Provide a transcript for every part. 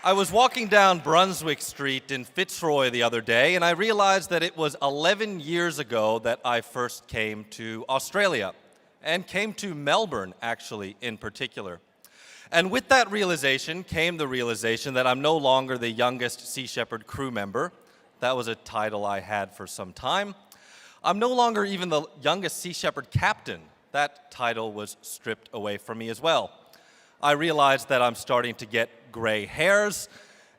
I was walking down Brunswick Street in Fitzroy the other day, and I realized that it was 11 years ago that I first came to Australia, and came to Melbourne, actually, in particular. And with that realization came the realization that I'm no longer the youngest Sea Shepherd crew member. That was a title I had for some time. I'm no longer even the youngest Sea Shepherd captain. That title was stripped away from me as well. I realized that I'm starting to get gray hairs,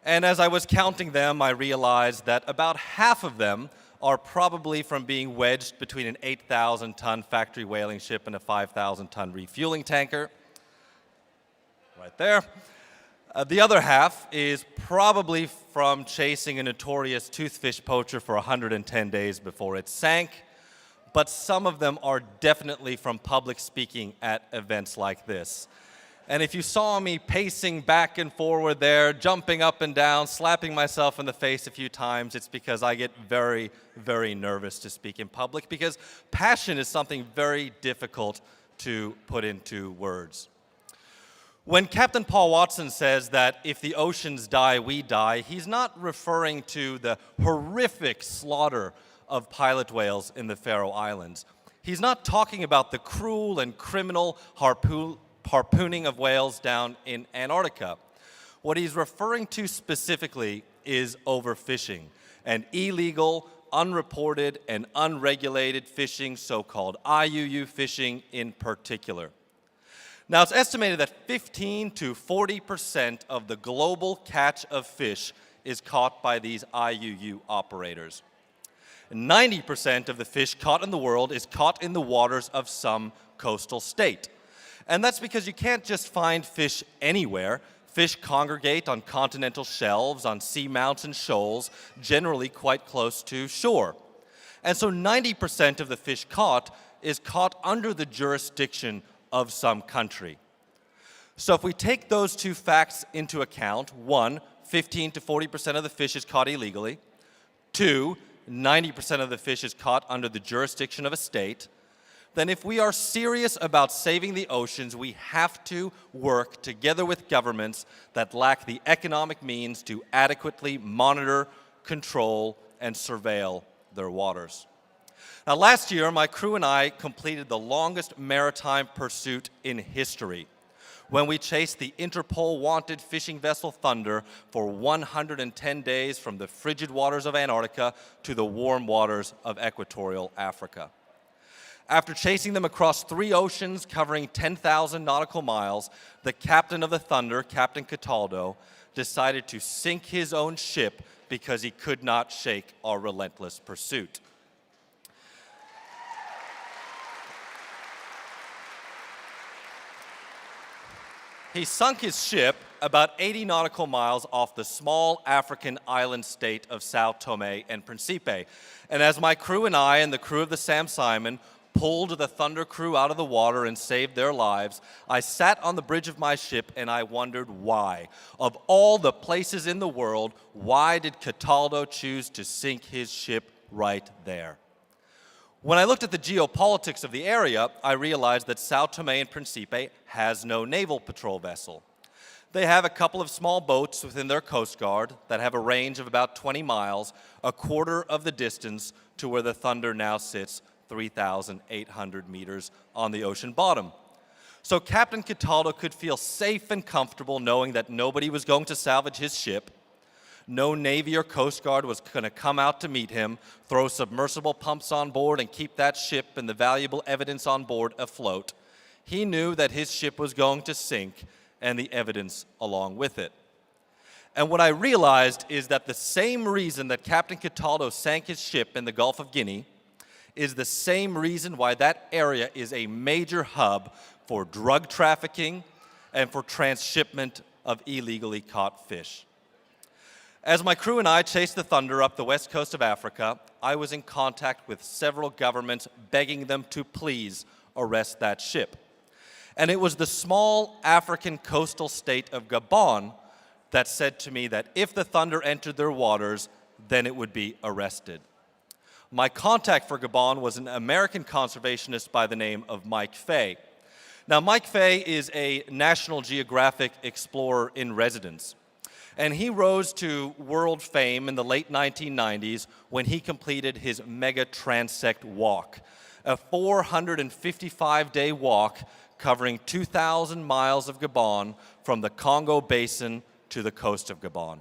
and as I was counting them, I realized that about half of them are probably from being wedged between an 8,000-ton factory whaling ship and a 5,000-ton refueling tanker. Right there. The other half is probably from chasing a notorious toothfish poacher for 110 days before it sank, but some of them are definitely from public speaking at events like this. And if you saw me pacing back and forward there, jumping up and down, slapping myself in the face a few times, it's because I get very, very nervous to speak in public, because passion is something very difficult to put into words. When Captain Paul Watson says that if the oceans die, we die, he's not referring to the horrific slaughter of pilot whales in the Faroe Islands. He's not talking about the cruel and criminal harpooning of whales down in Antarctica. What he's referring to specifically is overfishing, and illegal, unreported, and unregulated fishing, so-called IUU fishing in particular. Now, it's estimated that 15 to 40% of the global catch of fish is caught by these IUU operators. 90% of the fish caught in the world is caught in the waters of some coastal state. And that's because you can't just find fish anywhere. Fish congregate on continental shelves, on seamounts and shoals, generally quite close to shore. And so 90% of the fish caught is caught under the jurisdiction of some country. So if we take those two facts into account, one, 15 to 40% of the fish is caught illegally. Two, 90% of the fish is caught under the jurisdiction of a state. Then if we are serious about saving the oceans, we have to work together with governments that lack the economic means to adequately monitor, control, and surveil their waters. Now, last year, my crew and I completed the longest maritime pursuit in history when we chased the Interpol-wanted fishing vessel Thunder for 110 days from the frigid waters of Antarctica to the warm waters of equatorial Africa. After chasing them across 3 oceans covering 10,000 nautical miles, the captain of the Thunder, Captain Cataldo, decided to sink his own ship because he could not shake our relentless pursuit. He sunk his ship about 80 nautical miles off the small African island state of Sao Tome and Principe. And as my crew and I and the crew of the Sam Simon pulled the Thunder crew out of the water and saved their lives, I sat on the bridge of my ship and I wondered why. Of all the places in the world, why did Cataldo choose to sink his ship right there? When I looked at the geopolitics of the area, I realized that Sao Tome and Principe has no naval patrol vessel. They have a couple of small boats within their coast guard that have a range of about 20 miles, a quarter of the distance to where the Thunder now sits, 3,800 meters on the ocean bottom. So Captain Cataldo could feel safe and comfortable knowing that nobody was going to salvage his ship. No Navy or Coast Guard was going to come out to meet him, throw submersible pumps on board, and keep that ship and the valuable evidence on board afloat. He knew that his ship was going to sink, and the evidence along with it. And what I realized is that the same reason that Captain Cataldo sank his ship in the Gulf of Guinea is the same reason why that area is a major hub for drug trafficking and for transshipment of illegally caught fish. As my crew and I chased the Thunder up the west coast of Africa, I was in contact with several governments begging them to please arrest that ship. And it was the small African coastal state of Gabon that said to me that if the Thunder entered their waters, then it would be arrested. My contact for Gabon was an American conservationist by the name of Mike Fay. Now, Mike Fay is a National Geographic explorer in residence. And he rose to world fame in the late 1990s when he completed his mega transect walk, a 455-day walk covering 2,000 miles of Gabon from the Congo Basin to the coast of Gabon.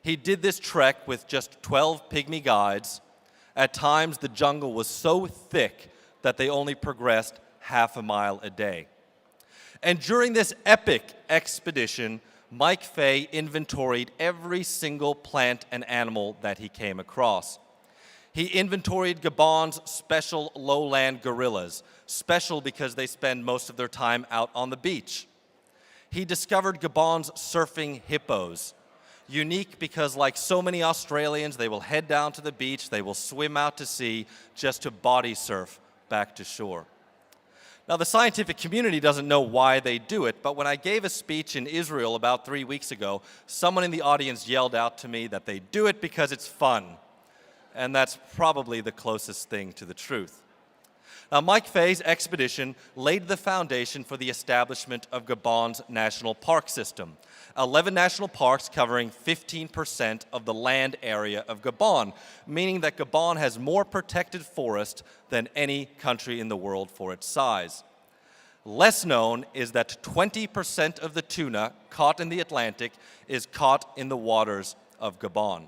He did this trek with just 12 pygmy guides. At times, the jungle was so thick that they only progressed half a mile a day. And during this epic expedition, Mike Fay inventoried every single plant and animal that he came across. He inventoried Gabon's special lowland gorillas, special because they spend most of their time out on the beach. He discovered Gabon's surfing hippos, unique because like so many Australians, they will head down to the beach, they will swim out to sea just to body surf back to shore. Now, the scientific community doesn't know why they do it, but when I gave a speech in Israel about 3 weeks ago, someone in the audience yelled out to me that they do it because it's fun. And that's probably the closest thing to the truth. Now, Mike Fay's expedition laid the foundation for the establishment of Gabon's national park system. 11 national parks covering 15% of the land area of Gabon, meaning that Gabon has more protected forest than any country in the world for its size. Less known is that 20% of the tuna caught in the Atlantic is caught in the waters of Gabon.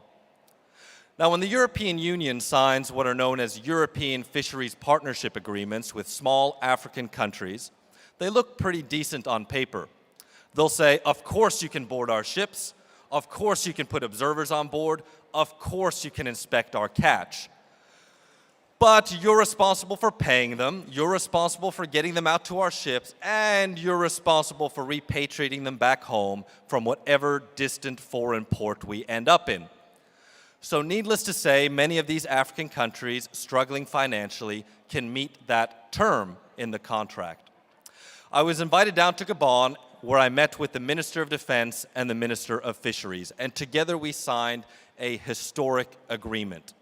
Now, when the European Union signs what are known as European Fisheries Partnership Agreements with small African countries, they look pretty decent on paper. They'll say, of course you can board our ships, of course you can put observers on board, of course you can inspect our catch. But you're responsible for paying them, you're responsible for getting them out to our ships, and you're responsible for repatriating them back home from whatever distant foreign port we end up in. So needless to say, many of these African countries struggling financially can meet that term in the contract. I was invited down to Gabon, where I met with the Minister of Defense and the Minister of Fisheries, and together we signed a historic agreement.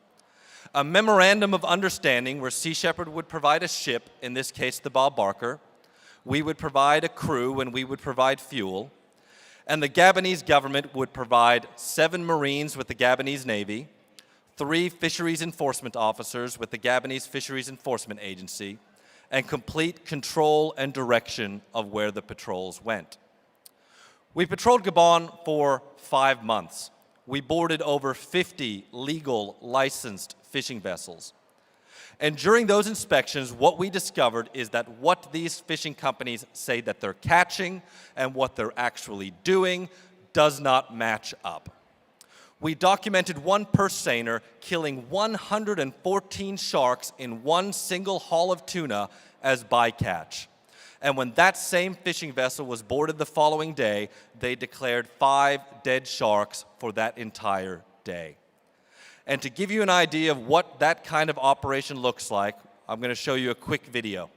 A memorandum of understanding where Sea Shepherd would provide a ship, in this case the Bob Barker, we would provide a crew and we would provide fuel, and the Gabonese government would provide 7 Marines with the Gabonese Navy, 3 fisheries enforcement officers with the Gabonese Fisheries Enforcement Agency, and complete control and direction of where the patrols went. We patrolled Gabon for 5 months. We boarded over 50 legal, licensed fishing vessels. And during those inspections, what we discovered is that what these fishing companies say that they're catching and what they're actually doing does not match up. We documented one purse seiner killing 114 sharks in one single haul of tuna as bycatch. And when that same fishing vessel was boarded the following day, they declared 5 dead sharks for that entire day. And to give you an idea of what that kind of operation looks like, I'm going to show you a quick video.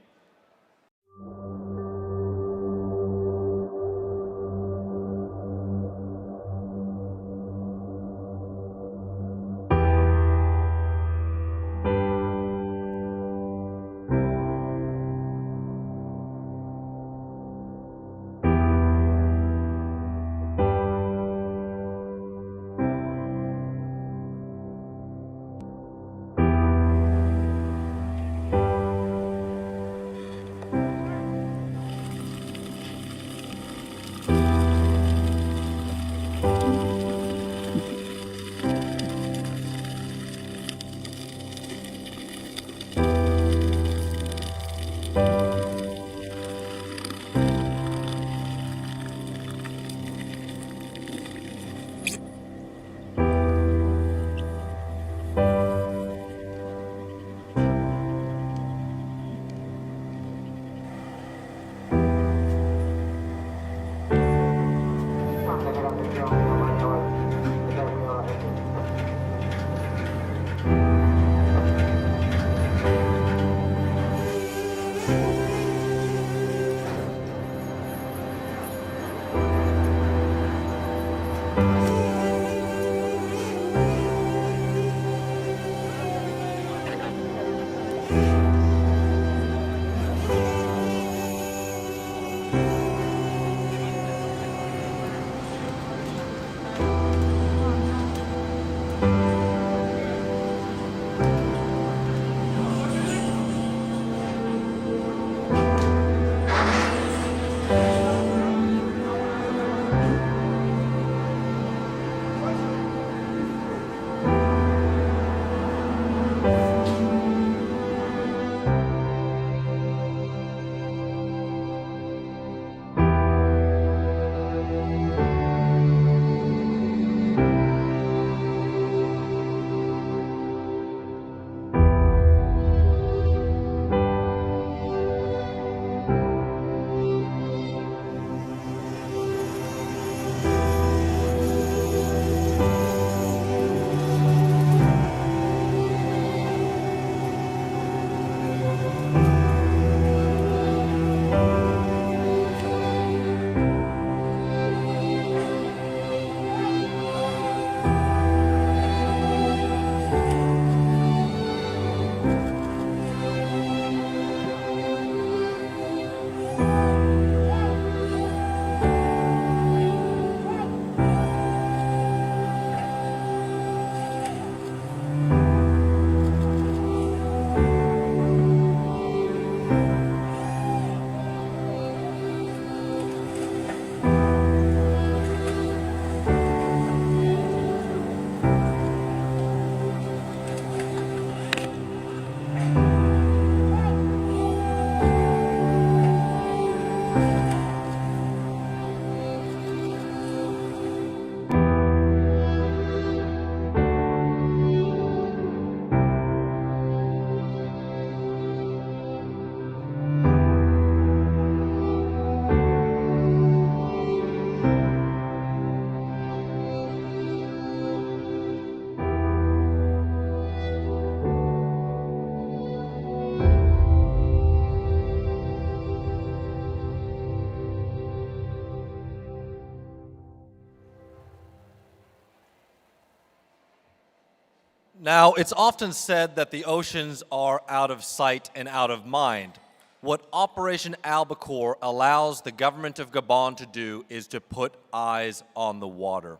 Now, it's often said that the oceans are out of sight and out of mind. What Operation Albacore allows the government of Gabon to do is to put eyes on the water.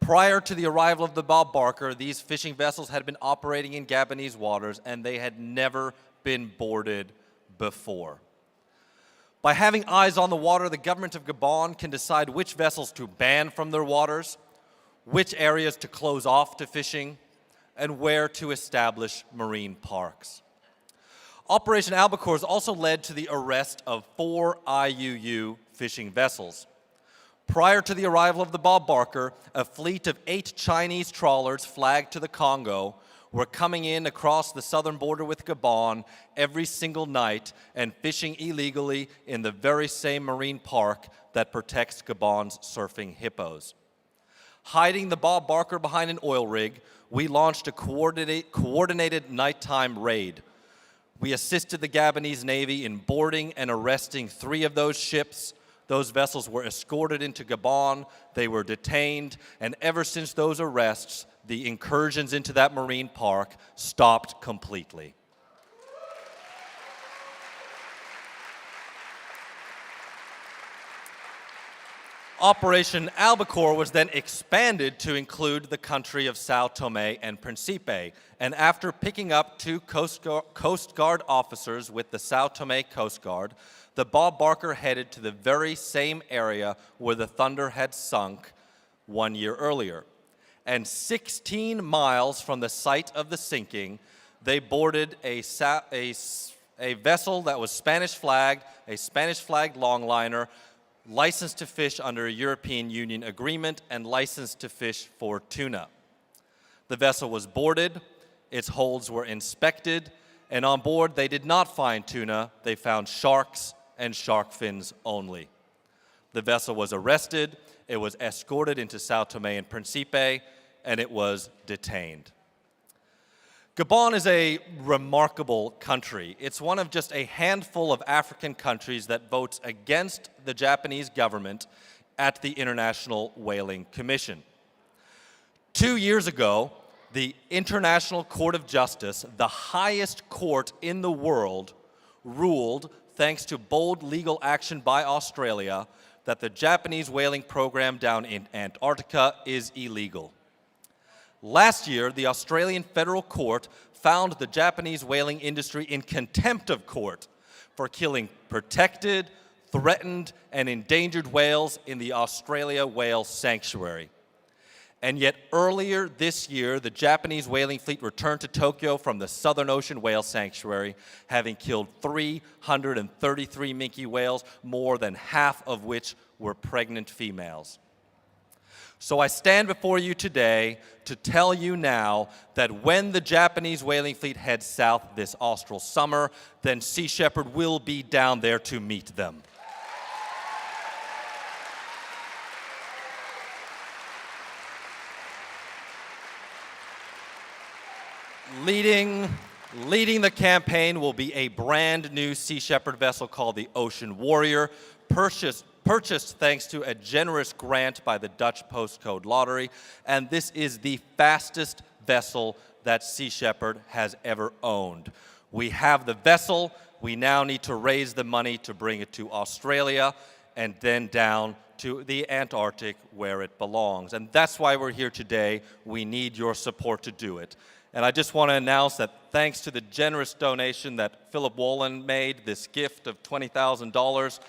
Prior to the arrival of the Bob Barker, these fishing vessels had been operating in Gabonese waters and they had never been boarded before. By having eyes on the water, the government of Gabon can decide which vessels to ban from their waters, which areas to close off to fishing, and where to establish marine parks. Operation Albacore has also led to the arrest of 4 IUU fishing vessels. Prior to the arrival of the Bob Barker, a fleet of 8 Chinese trawlers flagged to the Congo were coming in across the southern border with Gabon every single night and fishing illegally in the very same marine park that protects Gabon's surfing hippos. Hiding the Bob Barker behind an oil rig, we launched a coordinated nighttime raid. We assisted the Gabonese Navy in boarding and arresting 3 of those ships. Those vessels were escorted into Gabon, they were detained, and ever since those arrests, the incursions into that marine park stopped completely. Operation Albacore was then expanded to include the country of Sao Tome and Principe, and after picking up 2 Coast Guard officers with the Sao Tome Coast Guard, the Bob Barker headed to the very same area where the Thunder had sunk 1 year earlier. And 16 miles from the site of the sinking, they boarded a vessel that was Spanish flagged, a Spanish flagged longliner, licensed to fish under a European Union agreement and licensed to fish for tuna. The vessel was boarded, its holds were inspected, and on board they did not find tuna, they found sharks and shark fins only. The vessel was arrested, it was escorted into Sao Tome and Principe, and it was detained. Gabon is a remarkable country. It's one of just a handful of African countries that votes against the Japanese government at the International Whaling Commission. 2 years ago, the International Court of Justice, the highest court in the world, ruled, thanks to bold legal action by Australia, that the Japanese whaling program down in Antarctica is illegal. Last year, the Australian Federal Court found the Japanese whaling industry in contempt of court for killing protected, threatened, and endangered whales in the Australia Whale Sanctuary. And yet earlier this year, the Japanese whaling fleet returned to Tokyo from the Southern Ocean Whale Sanctuary, having killed 333 minke whales, more than half of which were pregnant females. So I stand before you today to tell you now that when the Japanese whaling fleet heads south this austral summer, then Sea Shepherd will be down there to meet them. Leading the campaign will be a brand new Sea Shepherd vessel called the Ocean Warrior, purchased thanks to a generous grant by the Dutch Postcode Lottery, and this is the fastest vessel that Sea Shepherd has ever owned. We have the vessel, we now need to raise the money to bring it to Australia and then down to the Antarctic where it belongs. And that's why we're here today. We need your support to do it. And I just want to announce that thanks to the generous donation that Philip Wolin made, this gift of $20,000,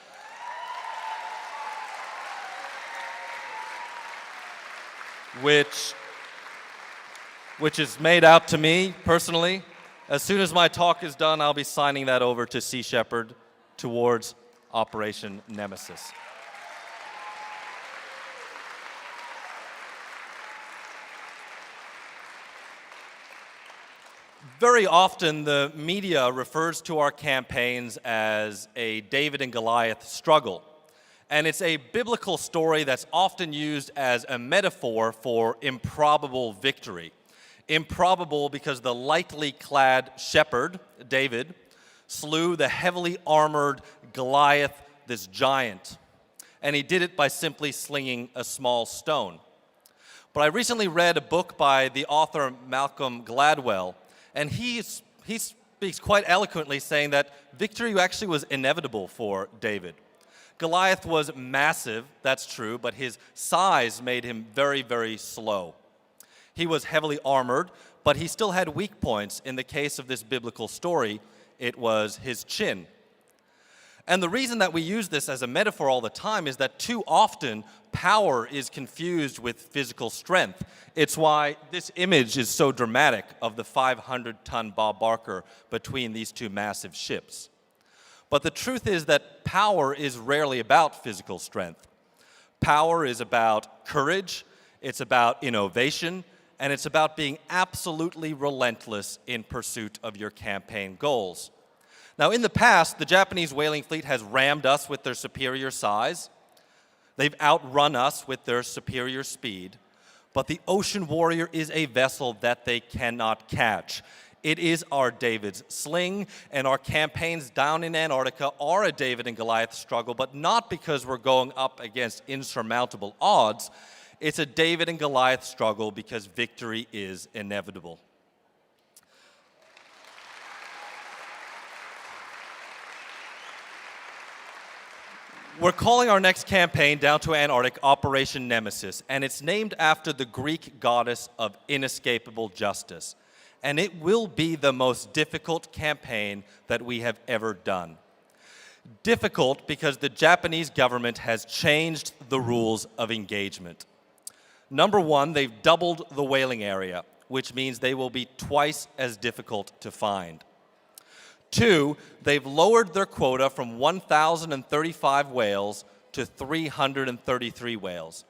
which is made out to me personally. As soon as my talk is done, I'll be signing that over to Sea Shepherd towards Operation Nemesis. Very often, the media refers to our campaigns as a David and Goliath struggle. And it's a biblical story that's often used as a metaphor for improbable victory. Improbable because the lightly clad shepherd, David, slew the heavily armored Goliath, this giant. And he did it by simply slinging a small stone. But I recently read a book by the author Malcolm Gladwell, and he speaks quite eloquently saying that victory actually was inevitable for David. Goliath was massive, that's true, but his size made him very, very slow. He was heavily armored, but he still had weak points. In the case of this biblical story, it was his chin. And the reason that we use this as a metaphor all the time is that too often power is confused with physical strength. It's why this image is so dramatic of the 500-ton Bob Barker between these two massive ships. But the truth is that power is rarely about physical strength. Power is about courage, it's about innovation, and it's about being absolutely relentless in pursuit of your campaign goals. Now, in the past, the Japanese whaling fleet has rammed us with their superior size. They've outrun us with their superior speed. But the Ocean Warrior is a vessel that they cannot catch. It is our David's sling, and our campaigns down in Antarctica are a David and Goliath struggle, but not because we're going up against insurmountable odds. It's a David and Goliath struggle because victory is inevitable. We're calling our next campaign down to Antarctic Operation Nemesis, and it's named after the Greek goddess of inescapable justice. And it will be the most difficult campaign that we have ever done. Difficult because the Japanese government has changed the rules of engagement. Number one, they've doubled the whaling area, which means they will be twice as difficult to find. Two, they've lowered their quota from 1,035 whales to 333 whales.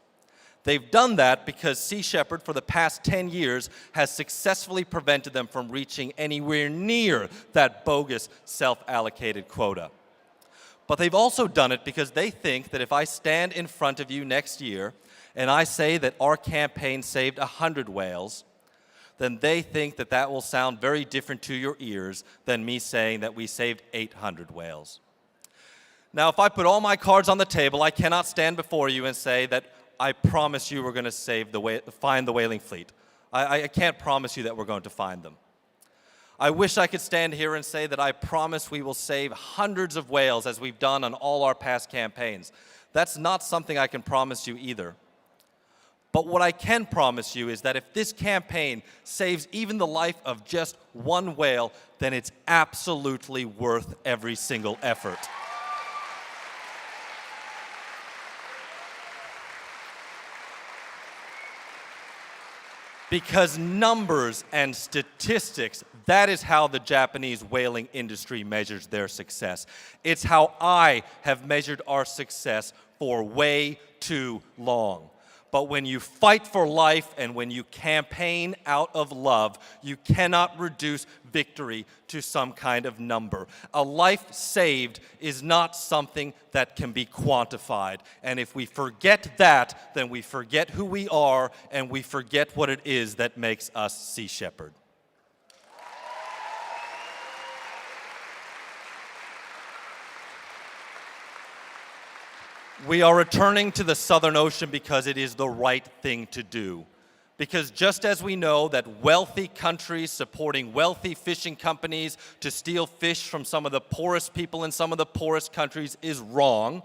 They've done that because Sea Shepherd, for the past 10 years, has successfully prevented them from reaching anywhere near that bogus self-allocated quota. But they've also done it because they think that if I stand in front of you next year and I say that our campaign saved 100 whales, then they think that that will sound very different to your ears than me saying that we saved 800 whales. Now, if I put all my cards on the table, I cannot stand before you and say that I promise you we're going to find the whaling fleet. I can't promise you that we're going to find them. I wish I could stand here and say that I promise we will save hundreds of whales as we've done on all our past campaigns. That's not something I can promise you either. But what I can promise you is that if this campaign saves even the life of just one whale, then it's absolutely worth every single effort. Because numbers and statistics, that is how the Japanese whaling industry measures their success. It's how I have measured our success for way too long. But when you fight for life and when you campaign out of love, you cannot reduce victory to some kind of number. A life saved is not something that can be quantified. And if we forget that, then we forget who we are and we forget what it is that makes us Sea Shepherd. We are returning to the Southern Ocean because it is the right thing to do. Because just as we know that wealthy countries supporting wealthy fishing companies to steal fish from some of the poorest people in some of the poorest countries is wrong,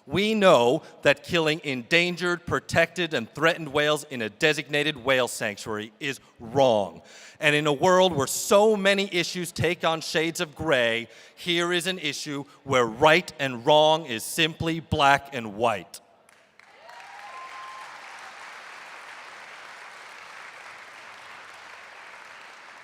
we know that killing endangered, protected, and threatened whales in a designated whale sanctuary is wrong. And in a world where so many issues take on shades of gray, here is an issue where right and wrong is simply black and white.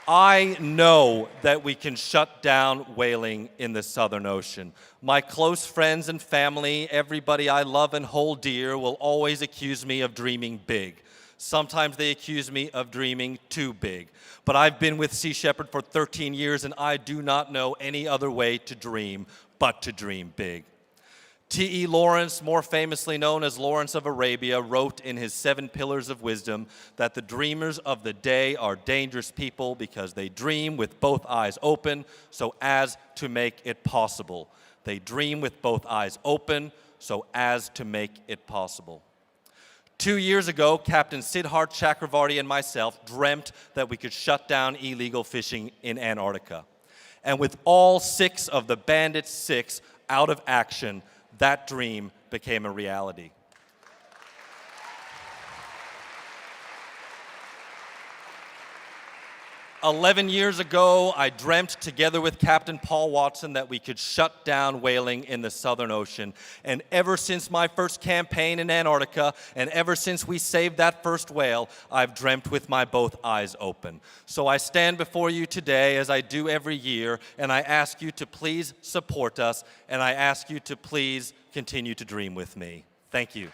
I know that we can shut down whaling in the Southern Ocean. My close friends and family, everybody I love and hold dear, will always accuse me of dreaming big. Sometimes they accuse me of dreaming too big. But I've been with Sea Shepherd for 13 years and I do not know any other way to dream but to dream big. T.E. Lawrence, more famously known as Lawrence of Arabia, wrote in his 7 Pillars of Wisdom that the dreamers of the day are dangerous people because they dream with both eyes open so as to make it possible. They dream with both eyes open so as to make it possible. 2 years ago, Captain Siddharth Chakravarty and myself dreamt that we could shut down illegal fishing in Antarctica. And with all 6 of the Bandit 6 out of action, that dream became a reality. 11 years ago, I dreamt together with Captain Paul Watson that we could shut down whaling in the Southern Ocean. And ever since my first campaign in Antarctica, and ever since we saved that first whale, I've dreamt with my both eyes open. So I stand before you today, as I do every year, and I ask you to please support us, and I ask you to please continue to dream with me. Thank you.